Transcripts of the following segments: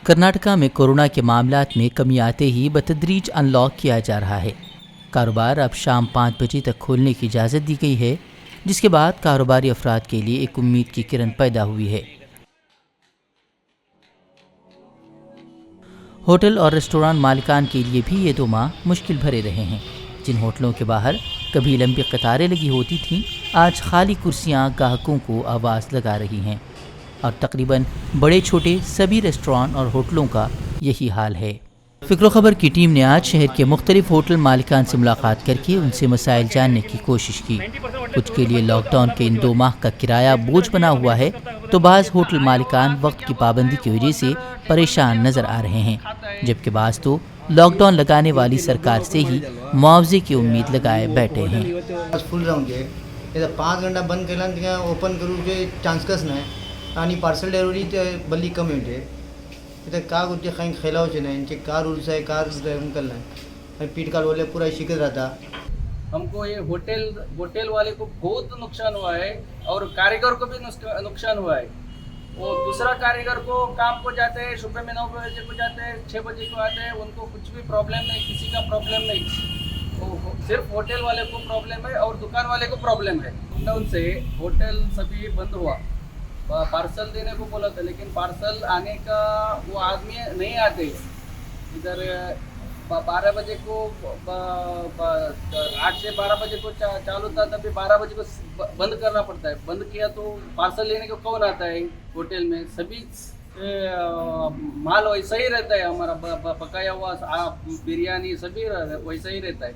कर्नाटका में कोरोना के मामलात में कमी आते ही बतदरीज अनलॉक किया जा रहा है। कारोबार अब शाम 5 बजे तक खोलने की इजाज़त दी गई है, जिसके बाद कारोबारी अफराद के लिए एक उम्मीद की किरण पैदा हुई है। होटल और रेस्टोरेंट मालिकान के लिए भी ये 2 माह मुश्किल भरे रहे हैं। जिन होटलों के बाहर कभी लंबी कतारें लगी होती थीं, आज खाली कुर्सियां ग्राहकों को आवाज़ लगा रही हैं और तकरीबन बड़े छोटे सभी रेस्टोरेंट और होटलों का यही हाल है। फ़िक्रो खबर की टीम ने आज शहर के मुख्तलिफ होटल मालिकान से मुलाकात करके उनसे मसाइल जानने की कोशिश की। कुछ के लिए लॉकडाउन के इन 2 माह का किराया बोझ बना हुआ है, तो बाज़ होटल मालिकान वक्त की पाबंदी की वजह से परेशान नज़र आ रहे हैं, जबकि बाज़ तो लॉकडाउन लगाने वाली सरकार से ही मुआवजे की उम्मीद लगाए बैठे हैं। 5 घंटा बंद केला ओपन करूचे चान्सच नाही आणि पार्सल डिलिव्हरी ते बल्ली कमी होते इथे का होते काही खेलावचे नाही इनके का रूल्स है का अंकल है पीठ काल वाले पूरा शिकत रहता। हमको ये होटल वाले को बहुत नुकसान हुआ है और कारीगर को भी नुकसान हुआ है। वो दूसरा कारीगर को काम को जाते हैं, सुबह में 9 बजे को जाते हैं, 6 बजे को आते हैं, उनको कुछ भी प्रॉब्लम नहीं, किसी का प्रॉब्लम नहीं। वो सिर्फ होटल वाले को प्रॉब्लम है और दुकान वाले को प्रॉब्लम है। लॉकडाउन से होटल सभी बंद हुआ, पार्सल देने को बोला था, लेकिन पार्सल आने का वो आदमी नहीं आते। इधर 12 बजे को 8 से 12 बजे को चालू था, तभी 12 बजे को बंद करना पड़ता है। बंद किया तो पार्सल लेने को कौन आता है होटल में? सभी माल वैसा ही रहता है, हमारा पकाया हुआ बिरयानी सभी वैसा ही रहता है।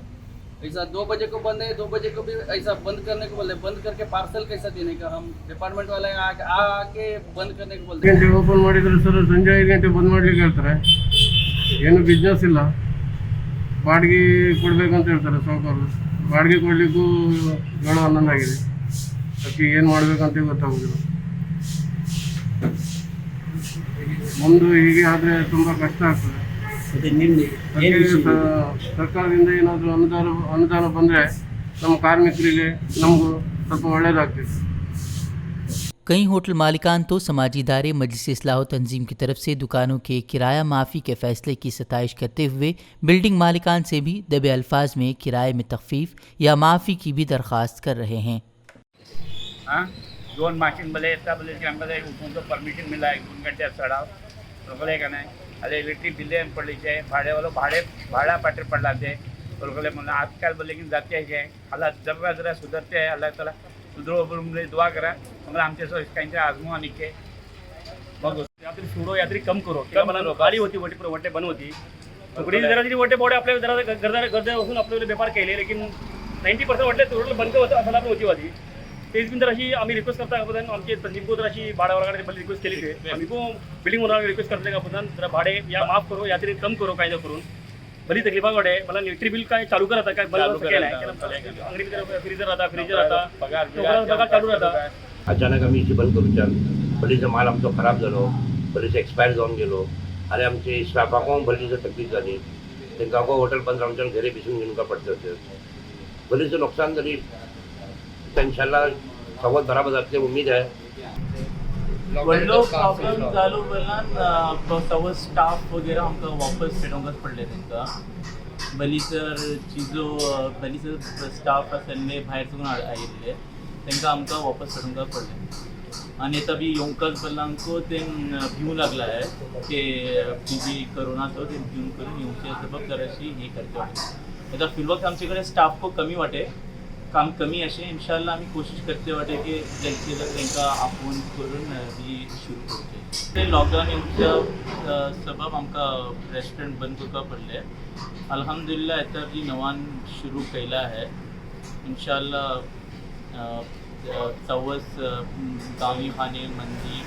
ऐसा 2 बजे को बंद है, 2 बजे को भी ऐसा बंद करने को बोले, बंद करके पार्सल कैसा देने का? हम डिपार्टमेंट वाले आके बंद करने को बोलते हैं। ಓಪನ್ ಮಾಡಿದ್ರೆ ಸರ್ ಸಂಜೆ 5 ಗಂಟೆ ಬಂದ್ ಮಾಡ್ಲಿಕ್ಕೆ ಹೇಳ್ತಾರೆ, ಏನು ಬಿಸ್ನೆಸ್ ಇಲ್ಲ, ಬಾಡಿಗೆ ಕೊಡಬೇಕಂತ ಹೇಳ್ತಾರೆ ಸಾವುಕಾರರು। ಬಾಡಿಗೆ ಕೊಡಲಿಕ್ಕೂ 11 ಆಗಿದೆ, ಅದಕ್ಕೆ ಏನು ಮಾಡಬೇಕಂತ ಗೊತ್ತಾಗೋದಿಲ್ಲ। ಮುಂದೆ ಹೀಗೆ ಆದರೆ ತುಂಬ ಕಷ್ಟ ಆಗ್ತದೆ। ಸರ್ಕಾರದಿಂದ ಏನಾದರೂ ಅನುದಾನ ಬಂದರೆ ನಮ್ಮ ಕಾರ್ಮಿಕರಿಗೆ ನಮಗೂ ಸ್ವಲ್ಪ ಒಳ್ಳೆಯದಾಗ್ತದೆ। कई होटल मालिकान तो समाजी इदारे मजलिस इस्लाह तंजीम की तरफ से दुकानों के किराया माफ़ी के फैसले की सताइश करते हुए बिल्डिंग मालिकान से भी दबे अल्फाज में किराए में तखफीफ या माफ़ी की भी दरख्वास्त कर रहे हैं। 2 मशीन बोले उनको परमिशन मिला है 2 घंटे चढ़ाव बोले का नहीं। अरे इलेक्ट्रिक बिल पड़ली है, भाड़े वालों भाड़ा पाटे पड़ थे बोले मतलब आजकल बोले कि जाते हैं अल्लाह जरा सुधरते हैं, अल्लाह ताला सुधरो बोले दुआ करा हमारा आमचे सो इसका आजमू निके मग यात्री सोडो यात्री कम करो किंवा मला गाडी होती वटे बंद होती थोडी जरा तरी वटे बोडे आपल्या जरा गरजा असून आपल्याला व्यापार केले, लेकिन 90% वटे टोटल बंद होतं असं आपण होती वादी तेच बिन जर अशी आम्ही रिक्वेस्ट करता आपण आमचे तंजीम को जर अशी भाड़ा वगैरह बल्ली रिक्वेस्ट केली थे आम्ही को बिल्डिंग ओनर रिक्वेस्ट करते का आपण जरा भाडे या माफ करो यात्री कम करो कायदा करून बरी तकलीफा कडे मला इलेक्ट्रिक बिल काय चालू करता काय बंद केलं आहे अंगडी फ्रीजर आता पगार चालू राहता। अचानक आम्ही इथे बंद करूच्या बलीचा माल आमचो खराब झालो, बलीचा एक्सपायर जाऊन गेलो आणि आमचे स्टाफाको बलीचं तकलीफ झाली, त्यांना हॉटेल बंद राहून घरी बिसून घेऊन का पडतं बलीचं नुकसान झाली। इंशाल्लाह सवत बराबर जाते उम्मीद है। प्रॉब्लम चालू बोलना सवत स्टाफ वगैरह हमका वापस फिरवंगच पडले त्यांका बलीसर चिजो बलीसर स्टाफ असले बाहेरसून आयिल्ले त्यांका आमका वापस फिरवंगच पडले आणि आता बी येवंकच बल्लांको ते भिवू लागला है की जी कोरोनाचो ते भिवून करून येवचे सबब जराशी हे करते वाटे। आता फिलवक्त आमच्याकडे स्टाफ को कमी वाटे, काम कमी असे इंशाल्लाह आम्ही कोशिश करते वाटे की त्यांचे जर त्यांना आपून करून ती सुरू करते। ते लॉकडाऊन येवच्या सबब आमका रेस्टोरंट बंद करपा पडले, अल्हम्दुलिल्लाह आता जी नवान शुरू केला है इंशाल्लाह सवस गावी खाने मंदी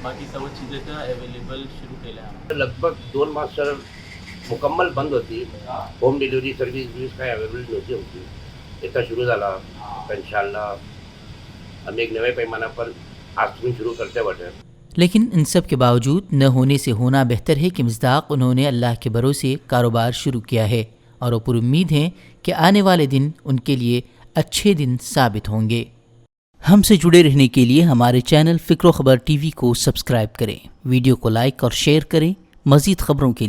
बाकी सब चीज़ें तो अवेलेबल शुरू केला है। लगभग 2 माह सर मुकम्मल बंद होती, होम डिलीवरी सर्विस काय अवेलेबल नव्हती होती। इतना शुरू झाला इंशाल्लाह हम एक नए पैमाना पर आज से शुरू करते बटे। लेकिन इन सब के बावजूद न होने से होना बेहतर है कि मिज़दाक उन्होंने अल्लाह के भरोसे कारोबार शुरू किया है और वो पूरी उम्मीद है कि आने वाले दिन उनके लिए अच्छे दिन साबित होंगे। हमसे जुड़े रहने के लिए हमारे चैनल फ़िक्रो खबर टीवी को सब्सक्राइब करें, वीडियो को लाइक और शेयर करें, मज़ीद ख़बरों के